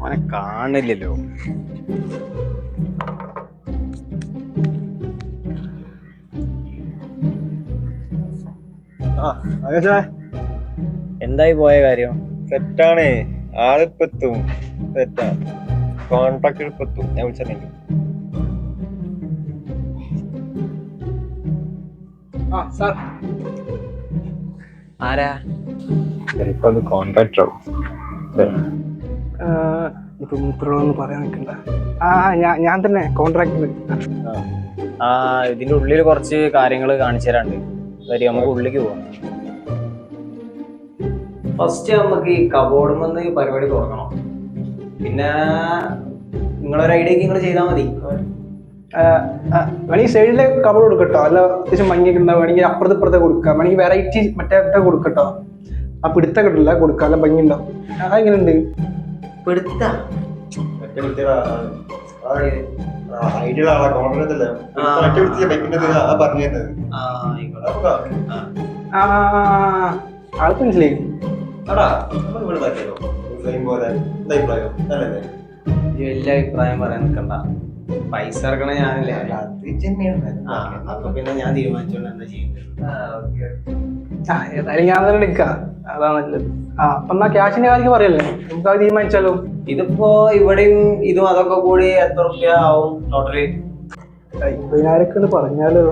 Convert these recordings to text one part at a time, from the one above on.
അവനെ കാണില്ലല്ലോ. എന്തായി പോയ കാര്യം? സെറ്റാണ്, ആളിപ്പെത്തും. സെറ്റാ, കോൺട്രാക്ട് ഇപ്പെത്തും. ഞാൻ വിളിച്ചിട്ടുണ്ട്. ആരാ? ചിലപ്പോ അത് കോൺട്രാക്ടർ ആവും. ഇപ്പൊ മൂപ്പരോടൊന്നും പറയാൻ നിൽക്കണ്ട. ഞാൻ തന്നെ കോൺട്രാക്ടർ. ആ ഇതിന്റെ ഉള്ളിൽ കുറച്ച് കാര്യങ്ങൾ കാണിച്ചു തരാണ്ട്. വരി, നമുക്ക് ഉള്ളിലേക്ക് പോവാം. ഫസ്റ്റ് നമുക്ക് ഈ കബോർഡുമെന്ന് പരിപാടി തുറക്കണം. പിന്നെ നിങ്ങളൊരു ഐഡിയക്ക് നിങ്ങൾ ചെയ്താൽ മതി. വേണമെങ്കിൽ സൈഡിലെ കബോർഡ് കൊടുക്കട്ടോ, അല്ല അത്യാവശ്യം ഭംഗിയൊക്കെ ഉണ്ടാവും. വേണമെങ്കിൽ അപ്പുറത്തെ കൊടുക്കാം, വേണമെങ്കിൽ വെറൈറ്റി മറ്റേ കൊടുക്കട്ടോ. ആ പിടുത്തൊക്കെ ഇട്ടില്ല കൊടുക്കാം, നല്ല ഭംഗി ഉണ്ടാവും. അതെങ്ങനെയുണ്ട്? പിടുത്ത ഐഡിയ ആൾക്ക് മനസ്സിലായി. വലിയ അഭിപ്രായം പറയാൻ നിൽക്കണ്ട. പൈസ ഇറക്കണ ഞാനല്ലേ, അപ്പൊ പിന്നെ ഞാൻ തീരുമാനിച്ചോണ്ട് എന്താ ചെയ്യുന്നത്. ഏതായാലും ഞാൻ തന്നെ എടുക്കാം, അതാ നല്ലത്. അപ്പൊ എന്നാ ക്യാഷിന്റെ കാര്യം പറയല്ലേ, നമുക്ക് അത് തീരുമാനിച്ചാലോ? ഇതിപ്പോ ഇവിടെയും ഇതും അതൊക്കെ കൂടി എത്ര റുപ്യ ആവും ടോട്ടലി? 50,000 പറഞ്ഞാലോ?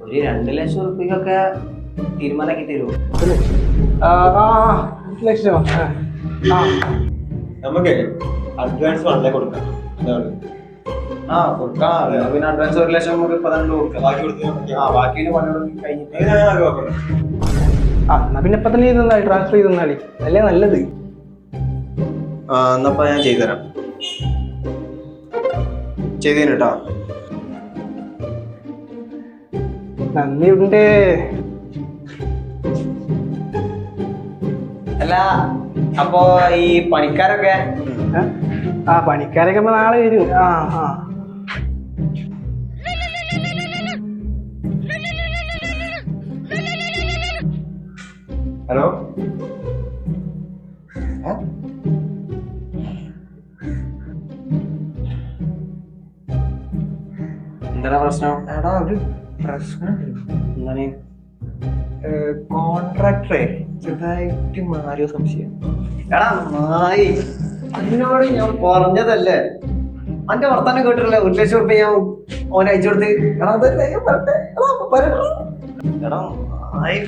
ഒരു 2 ലക്ഷം റുപ്യൊക്കെ തീരുമാനാക്കി തരുമോ? 2 ലക്ഷം. നമുക്ക് അഡ്വാൻസ് വളരെ കൊടുക്കാം. കൊടുക്കാം. പിന്നെ അഡ്വാൻസ് 1 ലക്ഷം നമുക്ക് ഇപ്പൊ തന്നെ കൊടുക്കാം. ബാക്കി പണിയോട് കഴിഞ്ഞിട്ട് എന്നാ പിന്നെ ഇപ്പൊ തന്നെ ചെയ്താൽ ട്രാൻസ്ഫർ ചെയ്ത് തന്നാളി, അല്ലേ നല്ലത്. എന്നപ്പോ ഞാൻ ചെയ്തുതരാം. ചെയ്തേന് കേട്ടോ. നന്ദിയുണ്ട്. അല്ല അപ്പൊ ഈ പണിക്കാരൊക്കെ? പണിക്കാരൊക്കെ ഇപ്പൊ നാളെ വരും. ഹലോ, എന്താ പ്രശ്നം? എടാ ഒരു പ്രശ്നം. എന്താണ്? കോൺട്രാക്ടറെ ചെറുതായിട്ട് മാറിയോ സംശയം. എടാ നായി, അതിനോട് ഞാൻ പറഞ്ഞതല്ലേ, അന്റെ വർത്താനം കേട്ടിട്ടില്ല. 1 ലക്ഷം റുപ്യ ഞാൻ ഓൻ അയച്ചു കൊടുത്ത്. എടാ അതല്ലേ ഞാൻ പറഞ്ഞേ. എടാ നായി.